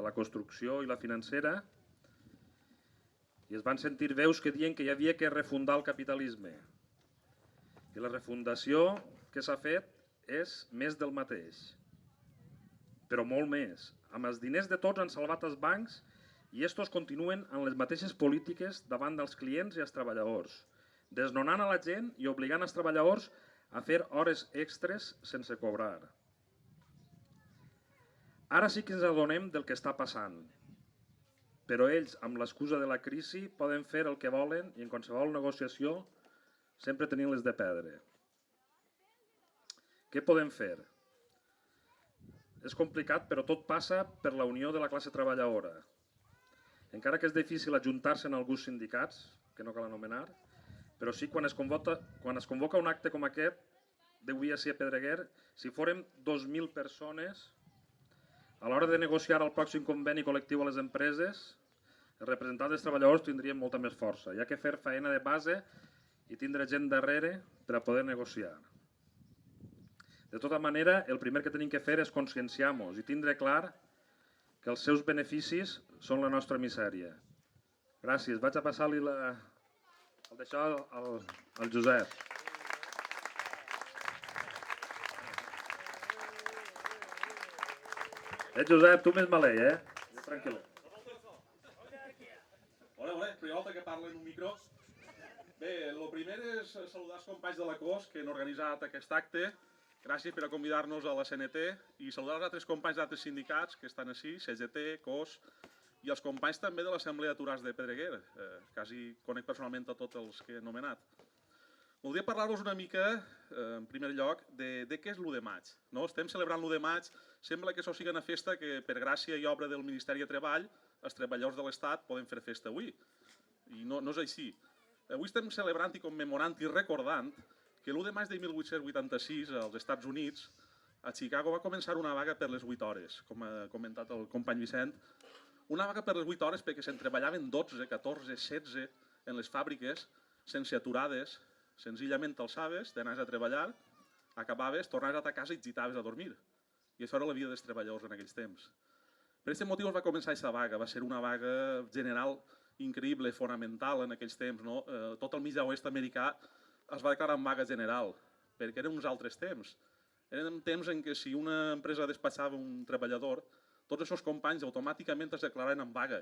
de la construcció i la financera, i es van sentir veus que diuen que hi havia que refundar el capitalisme. I la refundació que s'ha fet és més del mateix, però molt més. Amb els diners de tots han salvat els bancs i estos continuen amb les mateixes polítiques davant dels clients i els treballadors, desnonant a la gent i obligant els treballadors a fer hores extres sense cobrar. Ara sí que ens adonem del que està passant, però ells, amb l'excusa de la crisi, poden fer el que volen i en qualsevol negociació sempre tenint les de perdre. Què podem fer? És complicat, però tot passa per la unió de la classe treballadora. Encara que és difícil ajuntar-se en alguns sindicats, que no cal anomenar, però sí quan es convoca un acte com aquest, d'avui ací a Pedreguer, si fórem 2.000 persones, a l'hora de negociar el pròxim conveni col·lectiu a les empreses, els representants dels treballadors tindrien molta més força. Hi ha que fer feina de base i tindre gent darrere per a poder negociar. De tota manera, el primer que tenim que fer és conscienciar-nos i tindre clar que els seus beneficis són la nostra misèria. Gràcies. Vaig a passar-li d'això al Josep. Josep, tu més malei, Tranquil·let. Hola, primer que parla en un micro. Bé, el primer és saludar els companys de la COS que han organitzat aquest acte. Gràcies per a convidar-nos a la CNT i saludar els altres companys d'altres sindicats que estan així, CGT, COS, i els companys també de l'Assemblea d'Aturats de Pedreguer. Quasi conec personalment a tots els que he anomenat. Voldria parlar-vos una mica, en primer lloc, de què és l'1 de maig. Estem celebrant l'1 de maig, sembla que això sigui una festa que, per gràcia i obra del Ministeri de Treball, els treballadors de l'Estat poden fer festa avui. I no és així. Avui estem celebrant i commemorant i recordant que l'1 de maig de 1886, als Estats Units, a Chicago va començar una vaga per les 8 hores, com ha comentat el company Vicent. Una vaga per les 8 hores perquè se'n treballaven 12, 14, 16 en les fàbriques, sense aturades. Senzillament t'alçaves, t'anaves a treballar, acabaves, tornaves a ta casa i et gitaves a dormir. I això era la vida dels treballadors en aquells temps. Per aquest motiu es va començar aquesta vaga. Va ser una vaga general increïble, fonamental en aquells temps. Tot el mig oest americà es va declarar en vaga general, perquè eren uns altres temps. Eren temps en què si una empresa despatxava un treballador, tots els seus companys automàticament es declaraven en vaga.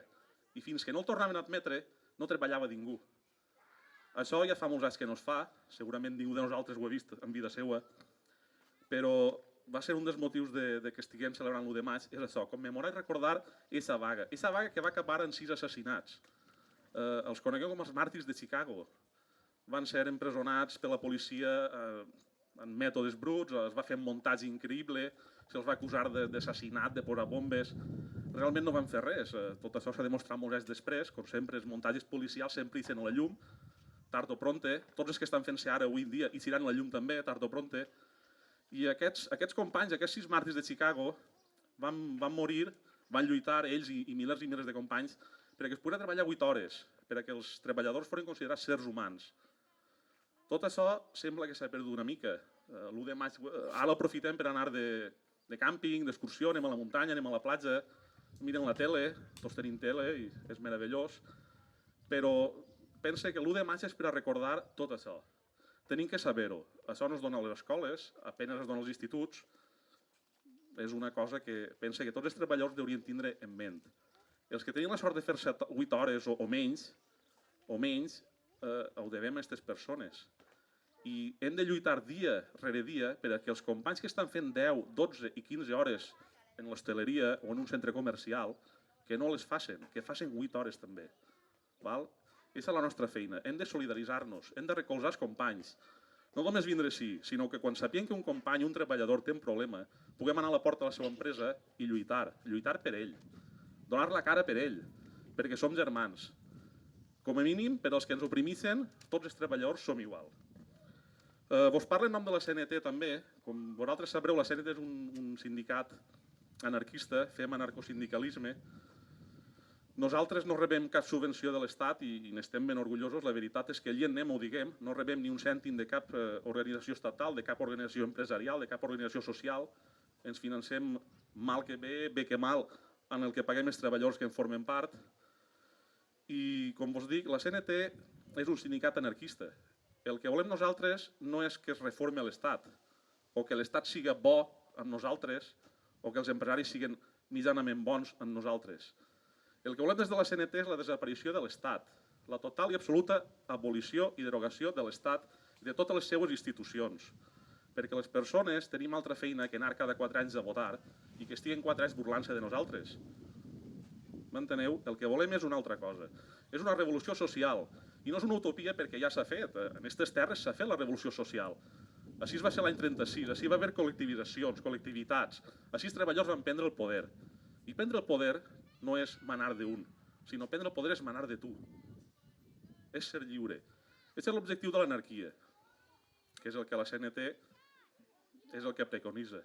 I fins que no el tornaven a admetre, no treballava ningú. Això ja fa molts anys que no es fa, segurament ningú de nosaltres ho ha vist en vida seva, però va ser un dels motius que estiguem celebrant l'1 de maig, és això, commemorar i recordar aquesta vaga. Aquesta vaga que va acabar en 6 assassinats. Els conegueu com els màrtirs de Chicago. Van ser empresonats per la policia en mètodes bruts, es va fer un muntatge increïble, se'ls va acusar d'assassinat, de posar bombes. Realment no van fer res. Tot això s'ha demostrat molts anys després, com sempre, els muntatges policials sempre ixen a la llum, tard o pronte, tots els que estan fent-se ara avui en dia i seran a la llum també, tard o pronte. I aquests companys, aquests 6 màrtirs de Chicago, van morir, van lluitar ells i milers i milers de companys perquè es pogués treballar 8 hores, perquè els treballadors foren considerats sers humans. Tot això sembla que s'ha perdut una mica. L'1 de maig, ara l'aprofitem per anar de càmping, d'excursió, anem a la muntanya, anem a la platja, mirem la tele, tots tenim tele i és meravellós, però pense que l'1 de maig és per a recordar tot això. Tenim que saber-ho. Això no es dona a les escoles, apenas es dona als instituts. És una cosa que pense que tots els treballadors haurien tindre en ment. Els que tenien la sort de fer-se 8 hores o menys, ho devem a aquestes persones. I hem de lluitar dia rere dia perquè els companys que estan fent 10, 12 i 15 hores en l'hostaleria o en un centre comercial, que no les facin, que facin 8 hores també. Aquesta és la nostra feina. Hem de solidaritzar-nos, hem de recolzar els companys. No només vindre així, sinó que quan sapiem que un company, un treballador té un problema, puguem anar a la porta de la seva empresa i lluitar per ell, donar la cara per ell, perquè som germans. Com a mínim, per als que ens oprimissen, tots els treballadors som igual. Vos parlo en nom de la CNT també. Com vosaltres sabreu, la CNT és un sindicat anarquista, fem anarcosindicalisme. Nosaltres no rebem cap subvenció de l'Estat i n'estem ben orgullosos. La veritat és que allí anem, ho diguem, no rebem ni un cèntim de cap organització estatal, de cap organització empresarial, de cap organització social. Ens financem mal que bé, bé que mal, en el que paguem els treballadors que en formen part. I, com vos dic, la CNT és un sindicat anarquista. El que volem nosaltres no és que es reformi l'Estat, o que l'Estat siga bo amb nosaltres, o que els empresaris siguin mitjanament bons amb nosaltres. El que volem des de la CNT és la desaparició de l'Estat, la total i absoluta abolició i derogació de l'Estat i de totes les seues institucions, perquè les persones tenim altra feina que anar cada 4 anys a votar i que estiguen 4 anys burlant-se de nosaltres. M'enteneu? El que volem és una altra cosa. És una revolució social, i no és una utopia perquè ja s'ha fet. En aquestes terres s'ha fet la revolució social. Així es va ser l'any 36, així va haver col·lectivitzacions, col·lectivitats, així els treballadors van prendre el poder. I prendre el poder no és manar d'un, sinó prendre el poder és manar de tu. És ser lliure. Aquest és l'objectiu de l'anarquia, que és el que la CNT és el que preconitza.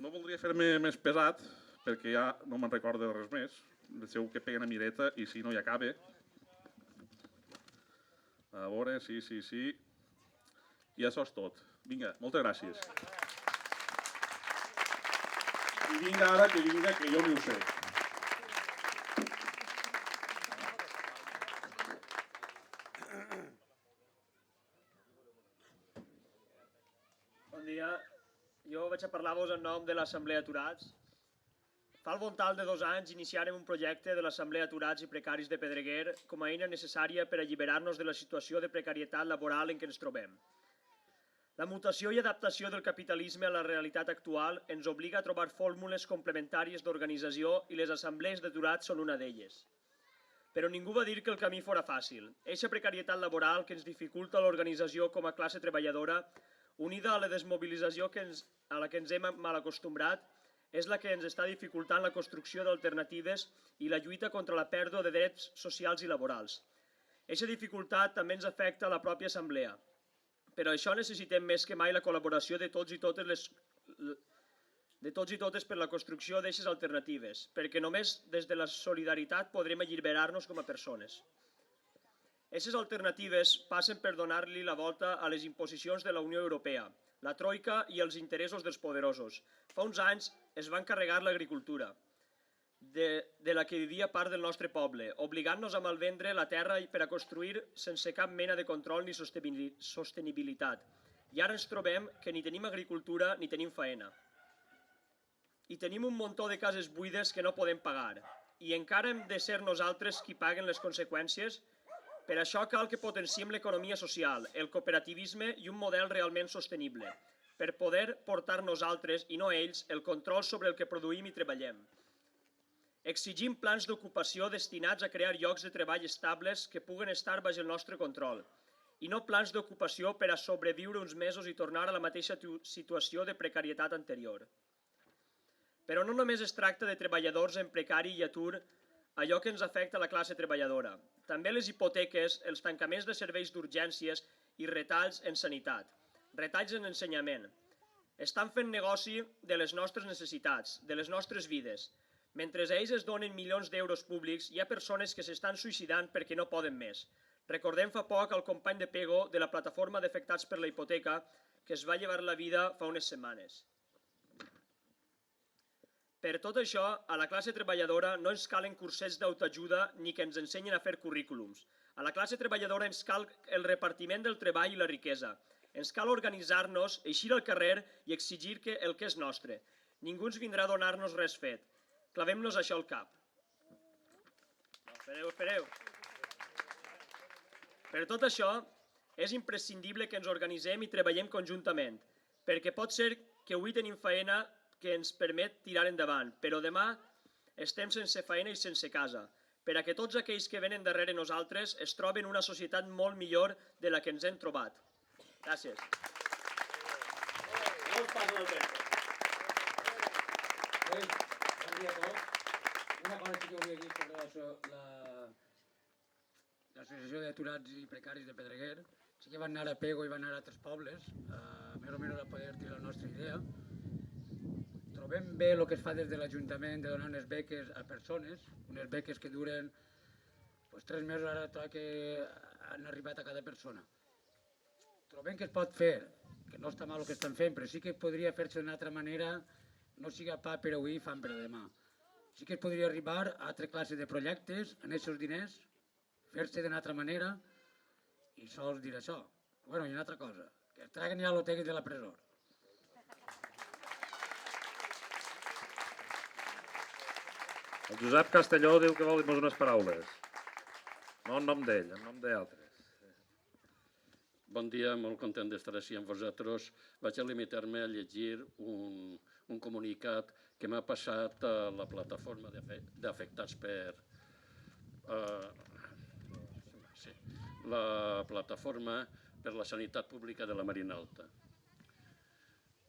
No voldria fer-me més pesat, perquè ja no me'n recordo de res més. Deixeu que peguen a mireta i si no hi acabe. A veure, sí. I això és tot. Vinga, moltes gràcies. I vinga ara que vinga, que jo ni ho sé. Bon dia. Jo vaig a parlar-vos en nom de l'Assemblea Aturats. Fa al voltant de 2 anys iniciarem un projecte de l'Assemblea Aturats i Precaris de Pedreguer com a eina necessària per alliberar-nos de la situació de precarietat laboral en què ens trobem. La mutació i adaptació del capitalisme a la realitat actual ens obliga a trobar fórmules complementàries d'organització i les assemblees d'aturats són una d'elles. Però ningú va dir que el camí fora fàcil. Eixa precarietat laboral que ens dificulta l'organització com a classe treballadora, unida a la desmobilització a la que ens hem malacostumbrat, és la que ens està dificultant la construcció d'alternatives i la lluita contra la pèrdua de drets socials i laborals. Eixa dificultat també ens afecta a la pròpia assemblea. Per això necessitem més que mai la col·laboració de tots i totes per la construcció d'eixes alternatives, perquè només des de la solidaritat podrem alliberar-nos com a persones. Eixes alternatives passen per donar-li la volta a les imposicions de la Unió Europea, la troika i els interessos dels poderosos. Fa uns anys es va encarregar l'agricultura, de la que vivia part del nostre poble, obligant-nos a malvendre la terra per a construir sense cap mena de control ni sostenibilitat. I ara ens trobem que ni tenim agricultura ni tenim faena. I tenim un muntó de cases buides que no podem pagar. I encara hem de ser nosaltres qui paguen les conseqüències. Per això cal que potenciem l'economia social, el cooperativisme i un model realment sostenible, per poder portar nosaltres, i no ells, el control sobre el que produïm i treballem. Exigim plans d'ocupació destinats a crear llocs de treball estables que puguen estar baix el nostre control, i no plans d'ocupació per a sobreviure uns mesos i tornar a la mateixa situació de precarietat anterior. Però no només es tracta de treballadors en precari i atur, allò que ens afecta a la classe treballadora. També les hipoteques, els tancaments de serveis d'urgències i retalls en sanitat, retalls en ensenyament. Estan fent negoci de les nostres necessitats, de les nostres vides. Mentre ells es donen milions d'euros públics, hi ha persones que s'estan suïcidant perquè no poden més. Recordem fa poc el company de Pego de la plataforma d'afectats per la hipoteca que es va llevar la vida fa unes setmanes. Per tot això, a la classe treballadora no ens calen cursets d'autoajuda ni que ens ensenyin a fer currículums. A la classe treballadora ens cal el repartiment del treball i la riquesa. Ens cal organitzar-nos, eixir al carrer i exigir el que és nostre. Ningú ens vindrà a donar-nos res fet. Clavem-nos això al cap. Espereu. Per tot això, és imprescindible que ens organitzem i treballem conjuntament, perquè pot ser que avui tenim feina que ens permet tirar endavant, però demà estem sense feina i sense casa, per a que tots aquells que venen darrere nosaltres es troben una societat molt millor de la que ens hem trobat. Gràcies. Bon dia a tots. Una cosa que jo volia dir sobre l'Associació d'Aturats i Precaris de Pedreguer. Sí que van anar a Pego i van anar a altres pobles, més o menys a poder dir la nostra idea. Trobem bé el que es fa des de l'Ajuntament de donar unes beques a persones, unes beques que duren 3 mesos, ara que han arribat a cada persona. Trobem que es pot fer, que no està mal el que estan fent, però sí que podria fer-se d'una altra manera, no siga pa per avui i fam per demà. Sí que es podria arribar a altres classes de projectes, en aquests diners, fer-se d'una altra manera, i sols dir això. Bueno, i una altra cosa, que es traguen ja l'hotegues de la presó. El Josep Castelló diu que vol dir-nos unes paraules. No en nom d'ell, en nom d'altres. Bon dia, molt content d'estar així amb vosaltres. Vaig a limitar-me a llegir un comunicat que m'ha passat a la plataforma d'afectats per... la plataforma per la sanitat pública de la Marina Alta.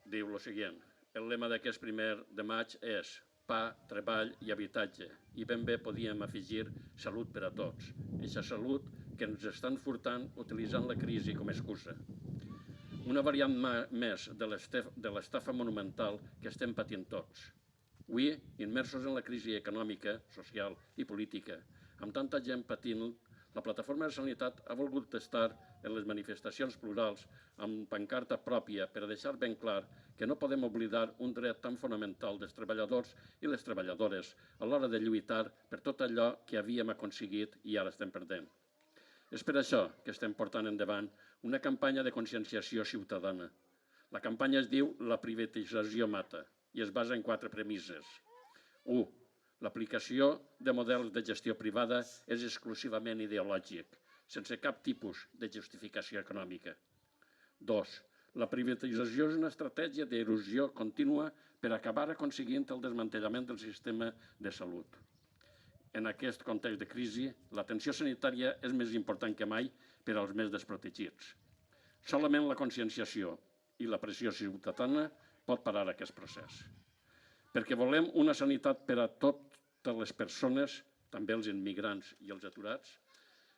Diu el següent: el lema d'aquest 1 de maig és pa, treball i habitatge, i ben bé podíem afegir salut per a tots. Eixa salut que ens estan furtant utilitzant la crisi com a excusa. Una variant més de l'estafa monumental que estem patint tots. Avui, immersos en la crisi econòmica, social i política, amb tanta gent patint, la Plataforma de Sanitat ha volgut estar en les manifestacions plurals amb pancarta pròpia per a deixar ben clar que no podem oblidar un dret tan fonamental dels treballadors i les treballadores a l'hora de lluitar per tot allò que havíem aconseguit i ara estem perdent. És per això que estem portant endavant una campanya de conscienciació ciutadana. La campanya es diu La privatització mata i es basa en 4 premisses. 1. L'aplicació de models de gestió privada és exclusivament ideològic, sense cap tipus de justificació econòmica. 2. La privatització és una estratègia d'erosió contínua per acabar aconseguint el desmantellament del sistema de salut. En aquest context de crisi, l'atenció sanitària és més important que mai per als més desprotegits. Solament la conscienciació i la pressió ciutadana pot parar aquest procés. Perquè volem una sanitat per a totes les persones, també els immigrants i els aturats,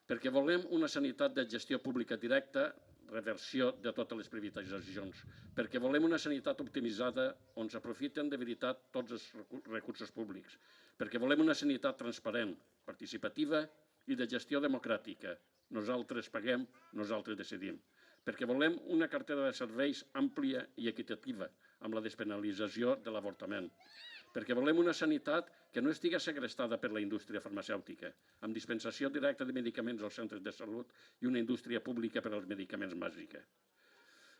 perquè volem una sanitat de gestió pública directa, reversió de totes les privatitzacions, perquè volem una sanitat optimitzada on s'aprofiten de veritat tots els recursos públics, perquè volem una sanitat transparent, participativa i de gestió democràtica. Nosaltres paguem, nosaltres decidim. Perquè volem una cartera de serveis àmplia i equitativa, amb la despenalització de l'avortament. Perquè volem una sanitat que no estigui segrestada per la indústria farmacèutica, amb dispensació directa de medicaments als centres de salut i una indústria pública per als medicaments màgica.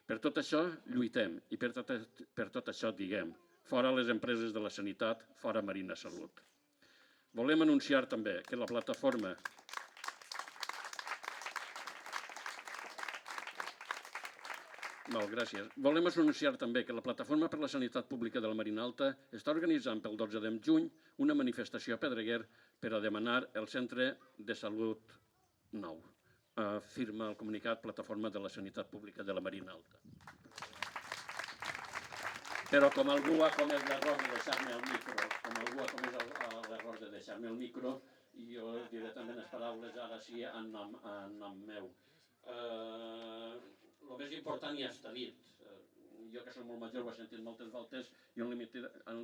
Per tot això lluitem i per tot això diguem fora les empreses de la sanitat, fora Marina Salut. Volem anunciar també que la plataforma Gràcies. Volem anunciar també que la Plataforma per la Sanitat Pública de la Marina Alta està organitzant pel 12 de juny una manifestació a Pedreguer per a demanar el centre de salut nou. Firma el comunicat Plataforma de la Sanitat Pública de la Marina Alta. Però com algú ha comès l'error de deixar-me el micro, jo diré també les paraules ara sí en nom meu. El més important ja està dit. Jo que soc molt major ho he sentit moltes voltes i en